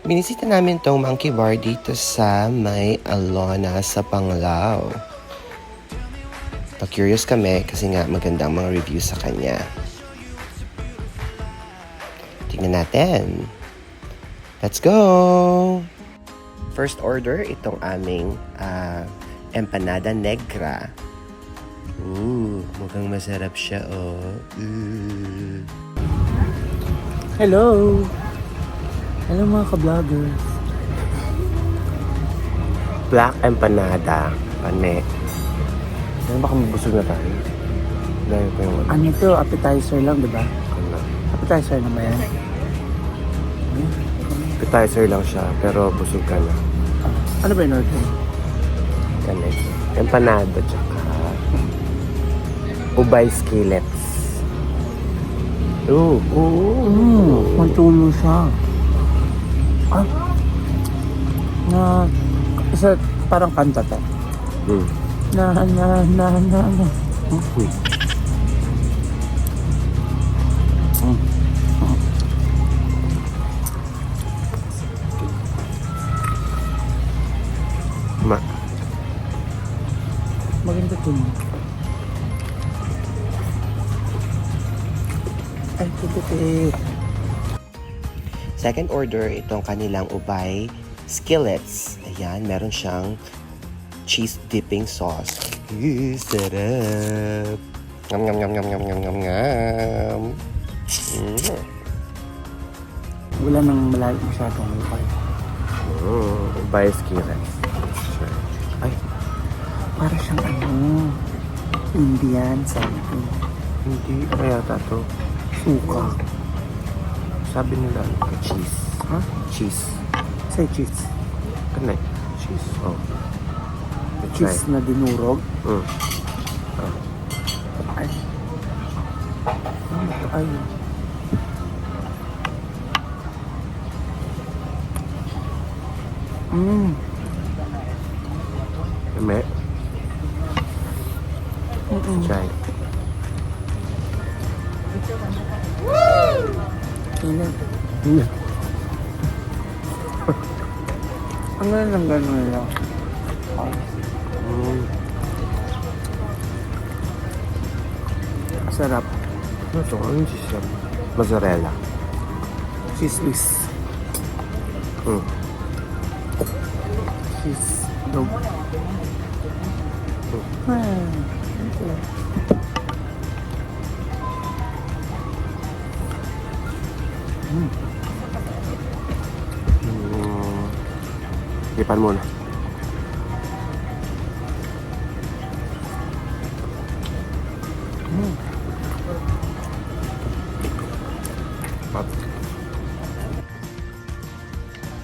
Binisita namin tong monkey bar dito sa may Alona sa Panglao. Na-curious kami kasi nga magandang mga reviews sa kanya. Tingnan natin. Let's go! First order, itong aming empanada negra. Mukhang masarap siya, oh. Hello! Hello mga ka-vloggers. Black empanada. Pane. Ano baka mabusog na tayo? Dahil ko yung Ano ito? Appetizer lang, di ba? ano. Appetizer lang ba yan? Appetizer lang siya, pero busog ka na. Ano ba yung order? Yan eh. Empanada tsaka ubay skillets. Mantulo siya. Isa parang kanta to. Na. Uy. Maganda to. Ay, puti. Second order, itong kanilang ubay skillets. Ayan, meron siyang cheese dipping sauce. Sarap! Ngam ngam ngam ngam ngam ngam ngam ngam. Wala nang malalim masyadong lukay. Ubay skillets. Sure. Ay, Para siyang Indian something. hindi. Ano yata to? Suka. Sabi nila, cheese. Ha? Cheese. Say cheese. Connect. Cheese. Oh. Let's Cheese try. na dinurog. Ay. Ay. Eme. Try. Init. Ang ganda ng gano'n nila. Sarap. Ano to? Ano yung cheese yan? Mozzarella. Cheese whiz. Cheese dog. Okay. Ipan muna.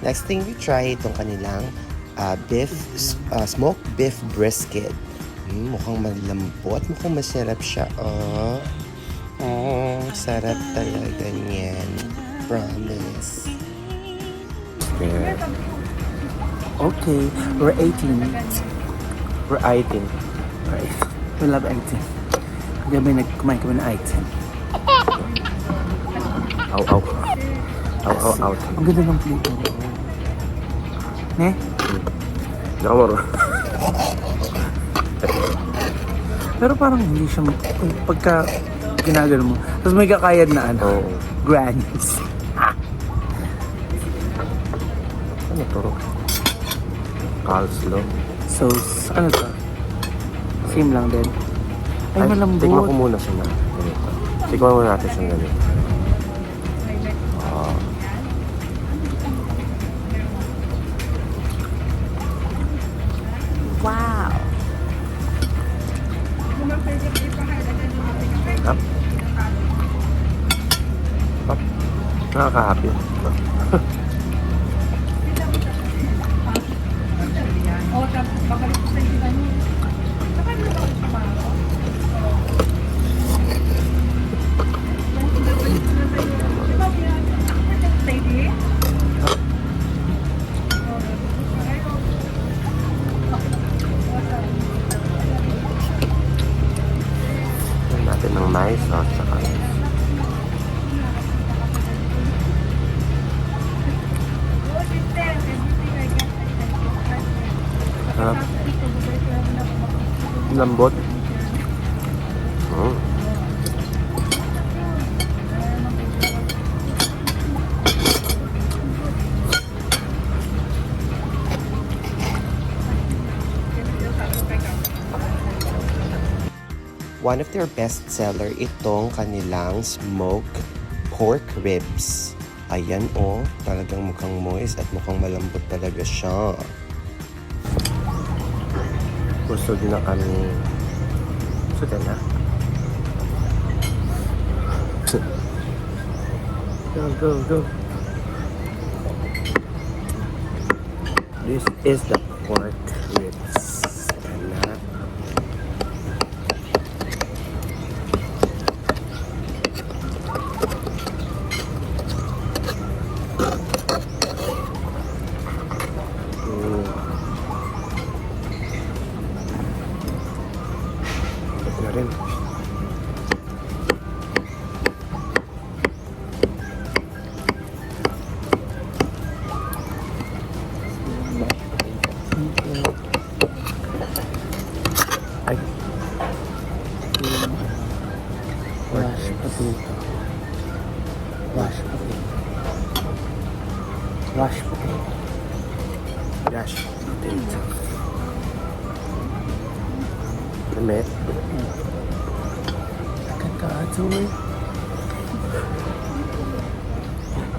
Next thing we try itong kanilang smoked beef brisket. Mukhang malambot, mukhang masarap siya. Sarap talaga niyan. Promise. Yeah. Okay, we're 18. We're eating. Right. We love 18. Gabi nagkumain kami ng 18. Aw. Aw. Ang ganda ng plito. Ne? Nakamaro. Pero parang hindi siya, pagka ginagano mo, tapos may kakayad na Oo. grannies. Ano to? Coleslaw. So, ano to? Same lang din. Ay, malambot. Tikman ko muna siya na ganito. Tikman muna natin siya ganito. Wow! Up. Nakaka-happy. Lambot. One of their best seller itong kanilang smoked pork ribs. Ayan oh, talagang mukhang moist at mukhang malambot talaga siya. Gusto din na kami. Suda na. Go, go, go. This is the pork ribs. Ayan na. Ito na rin. Ay. Wash potato. Wash potato. Wash potato. Gosh. Potato. Damit. Kakatoy.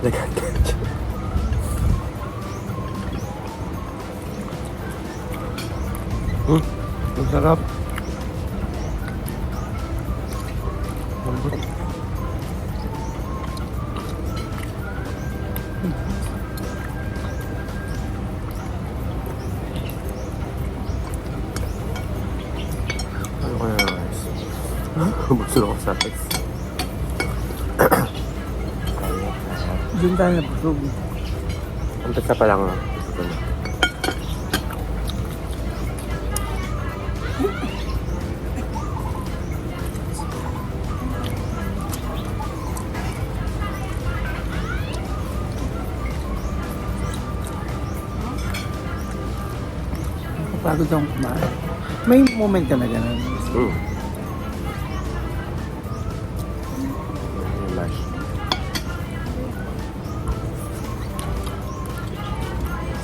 Nagkakatsa. Ang sarap. Lambot. Ano kaya guys? Busog ako sa akin. Diyan tayo nabusog. Ang pesta pa lang. Pagod akong kumain. May moment ka na gano'n. Mash.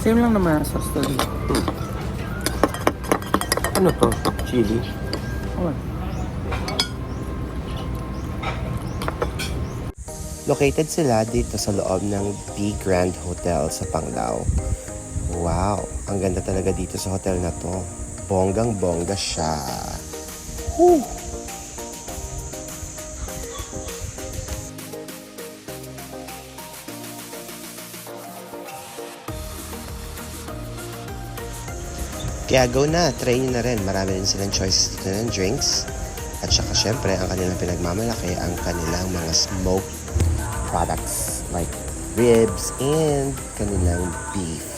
Same lang naman ang sauce to. Ano to? Chili? Oh. Located sila dito sa loob ng B Grand Hotel sa Panglao. Wow, ang ganda talaga dito sa hotel na to. Bonggang-bongga siya. Woo! Kaya go na, try nyo na rin. Marami rin silang choices dito ng drinks. At saka syempre, ang kanilang pinagmamalaki, ang kanilang mga smoked products like ribs and kanilang beef.